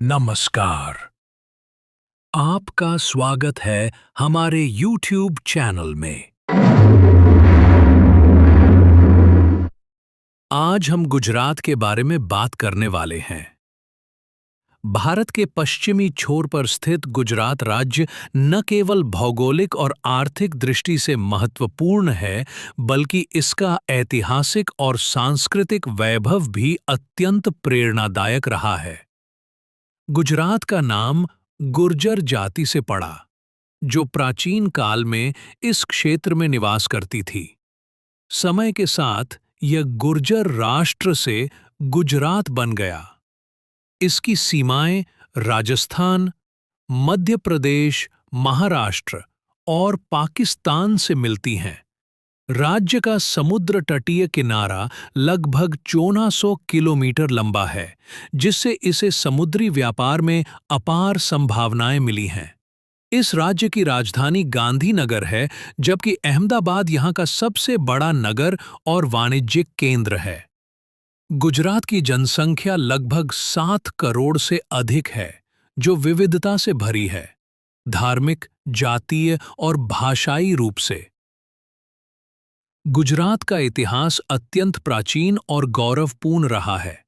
नमस्कार। आपका स्वागत है हमारे YouTube चैनल में। आज हम गुजरात के बारे में बात करने वाले हैं। भारत के पश्चिमी छोर पर स्थित गुजरात राज्य न केवल भौगोलिक और आर्थिक दृष्टि से महत्वपूर्ण है, बल्कि इसका ऐतिहासिक और सांस्कृतिक वैभव भी अत्यंत प्रेरणादायक रहा है। गुजरात का नाम गुर्जर जाति से पड़ा, जो प्राचीन काल में इस क्षेत्र में निवास करती थी। समय के साथ यह गुर्जर राष्ट्र से गुजरात बन गया। इसकी सीमाएं राजस्थान, मध्य प्रदेश, महाराष्ट्र और पाकिस्तान से मिलती हैं। राज्य का समुद्र तटीय किनारा लगभग 1400 किलोमीटर लंबा है, जिससे इसे समुद्री व्यापार में अपार संभावनाएं मिली हैं। इस राज्य की राजधानी गांधीनगर है, जबकि अहमदाबाद यहाँ का सबसे बड़ा नगर और वाणिज्यिक केंद्र है। गुजरात की जनसंख्या लगभग 7 करोड़ से अधिक है, जो विविधता से भरी है, धार्मिक, जातीय और भाषाई रूप से। गुजरात का इतिहास अत्यंत प्राचीन और गौरवपूर्ण रहा है।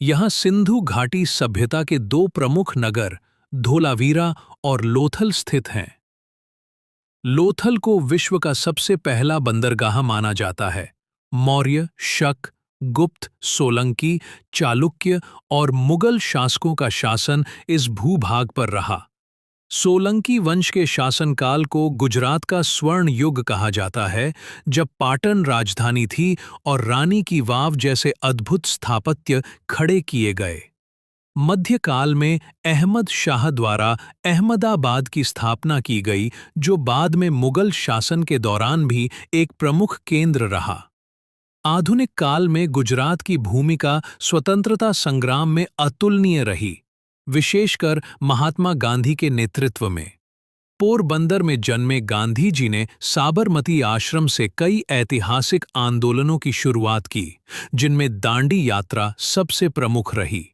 यहाँ सिंधु घाटी सभ्यता के दो प्रमुख नगर धोलावीरा और लोथल स्थित हैं। लोथल को विश्व का सबसे पहला बंदरगाह माना जाता है। मौर्य, शक, गुप्त, सोलंकी, चालुक्य और मुगल शासकों का शासन इस भूभाग पर रहा। सोलंकी वंश के शासनकाल को गुजरात का स्वर्ण युग कहा जाता है, जब पाटन राजधानी थी और रानी की वाव जैसे अद्भुत स्थापत्य खड़े किए गए। मध्यकाल में अहमद शाह द्वारा अहमदाबाद की स्थापना की गई, जो बाद में मुगल शासन के दौरान भी एक प्रमुख केंद्र रहा। आधुनिक काल में गुजरात की भूमिका स्वतंत्रता संग्राम में अतुलनीय रही, विशेषकर महात्मा गांधी के नेतृत्व में। पोरबंदर में जन्मे गांधी जी ने साबरमती आश्रम से कई ऐतिहासिक आंदोलनों की शुरुआत की, जिनमें दांडी यात्रा सबसे प्रमुख रही।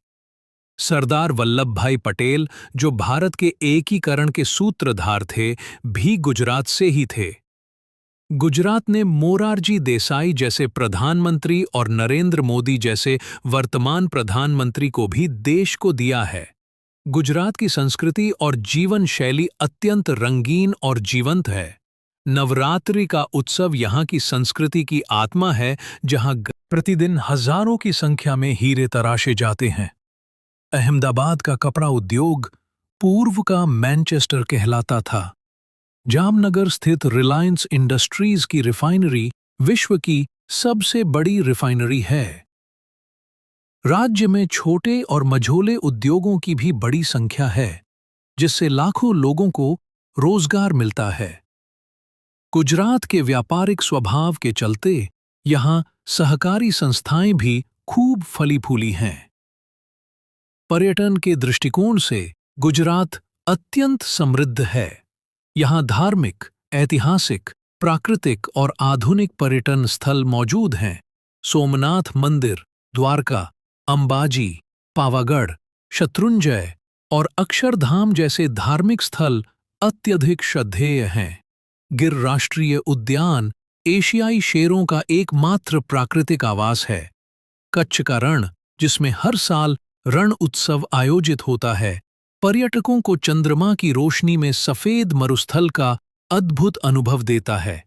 सरदार वल्लभ भाई पटेल, जो भारत के एकीकरण के सूत्रधार थे, भी गुजरात से ही थे। गुजरात ने मोरारजी देसाई जैसे प्रधानमंत्री और नरेंद्र मोदी जैसे वर्तमान प्रधानमंत्री को भी देश को दिया है। गुजरात की संस्कृति और जीवन शैली अत्यंत रंगीन और जीवंत है। नवरात्रि का उत्सव यहाँ की संस्कृति की आत्मा है, जहाँ प्रतिदिन हजारों की संख्या में हीरे तराशे जाते हैं। अहमदाबाद का कपड़ा उद्योग पूर्व का मैनचेस्टर कहलाता था। जामनगर स्थित रिलायंस इंडस्ट्रीज की रिफाइनरी विश्व की सबसे बड़ी रिफाइनरी है। राज्य में छोटे और मझोले उद्योगों की भी बड़ी संख्या है, जिससे लाखों लोगों को रोजगार मिलता है। गुजरात के व्यापारिक स्वभाव के चलते यहाँ सहकारी संस्थाएं भी खूब फली फूली हैं। पर्यटन के दृष्टिकोण से गुजरात अत्यंत समृद्ध है। यहाँ धार्मिक, ऐतिहासिक, प्राकृतिक और आधुनिक पर्यटन स्थल मौजूद हैं। सोमनाथ मंदिर, द्वारका, अंबाजी, पावागढ़, शत्रुंजय और अक्षरधाम जैसे धार्मिक स्थल अत्यधिक श्रद्धेय हैं। गिर राष्ट्रीय उद्यान एशियाई शेरों का एकमात्र प्राकृतिक आवास है। कच्छ का रण, जिसमें हर साल रण उत्सव आयोजित होता है, पर्यटकों को चंद्रमा की रोशनी में सफेद मरुस्थल का अद्भुत अनुभव देता है।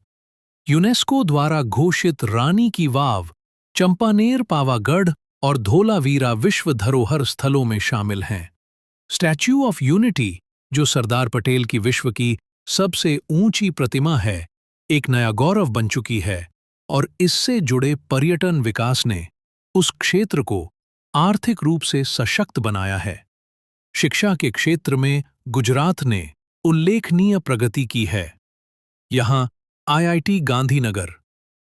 यूनेस्को द्वारा घोषित रानी की वाव, चंपानेर, पावागढ़ और धोलावीरा विश्व धरोहर स्थलों में शामिल हैं। स्टैच्यू ऑफ यूनिटी, जो सरदार पटेल की विश्व की सबसे ऊंची प्रतिमा है, एक नया गौरव बन चुकी है और इससे जुड़े पर्यटन विकास ने उस क्षेत्र को आर्थिक रूप से सशक्त बनाया है। शिक्षा के क्षेत्र में गुजरात ने उल्लेखनीय प्रगति की है। यहाँ IIT Gandhinagar,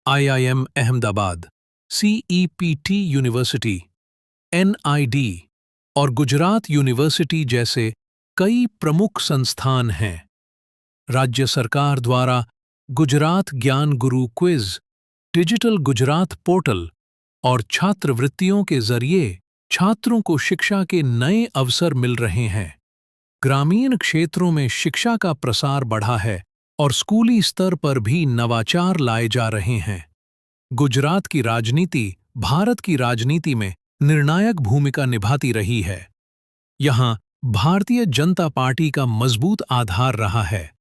IIM Ahmedabad, CEPT university, NID और गुजरात यूनिवर्सिटी जैसे कई प्रमुख संस्थान हैं। राज्य सरकार द्वारा गुजरात ज्ञान गुरु क्विज, डिजिटल गुजरात पोर्टल और छात्रवृत्तियों के जरिए छात्रों को शिक्षा के नए अवसर मिल रहे हैं। ग्रामीण क्षेत्रों में शिक्षा का प्रसार बढ़ा है और स्कूली स्तर पर भी नवाचार लाए जा रहे हैं। गुजरात की राजनीति भारत की राजनीति में निर्णायक भूमिका निभाती रही है। यहाँ भारतीय जनता पार्टी का मजबूत आधार रहा है।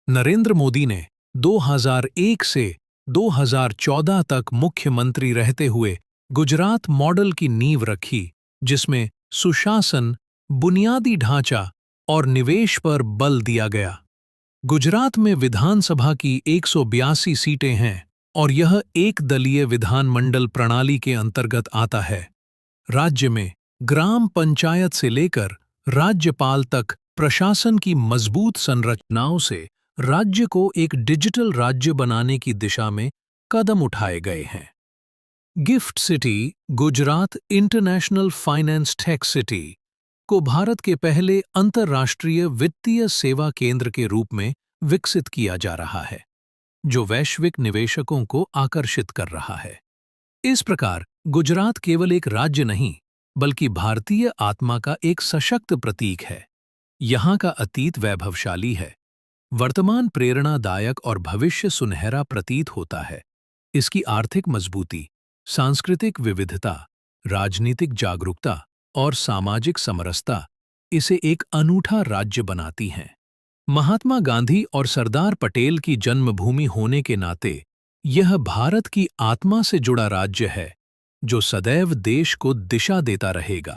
नरेंद्र मोदी ने 2001 से 2014 तक मुख्यमंत्री रहते हुए गुजरात मॉडल की नींव रखी, जिसमें सुशासन, बुनियादी ढांचा और निवेश पर बल दिया गया। गुजरात में विधानसभा की 182 सीटें हैं और यह एक दलीय विधानमंडल प्रणाली के अंतर्गत आता है। राज्य में ग्राम पंचायत से लेकर राज्यपाल तक प्रशासन की मजबूत संरचनाओं से राज्य को एक डिजिटल राज्य बनाने की दिशा में कदम उठाए गए हैं। Gift city Gujarat international finance tech city को भारत के पहले अंतर्राष्ट्रीय वित्तीय सेवा केंद्र के रूप में विकसित किया जा रहा है, जो वैश्विक निवेशकों को आकर्षित कर रहा है। इस प्रकार गुजरात केवल एक राज्य नहीं, बल्कि भारतीय आत्मा का एक सशक्त प्रतीक है। यहाँ का अतीत वैभवशाली है, वर्तमान प्रेरणादायक और भविष्य सुनहरा प्रतीत होता है। इसकी आर्थिक मजबूती, सांस्कृतिक विविधता, राजनीतिक जागरूकता और सामाजिक समरसता इसे एक अनूठा राज्य बनाती हैं। महात्मा गांधी और सरदार पटेल की जन्मभूमि होने के नाते यह भारत की आत्मा से जुड़ा राज्य है, जो सदैव देश को दिशा देता रहेगा।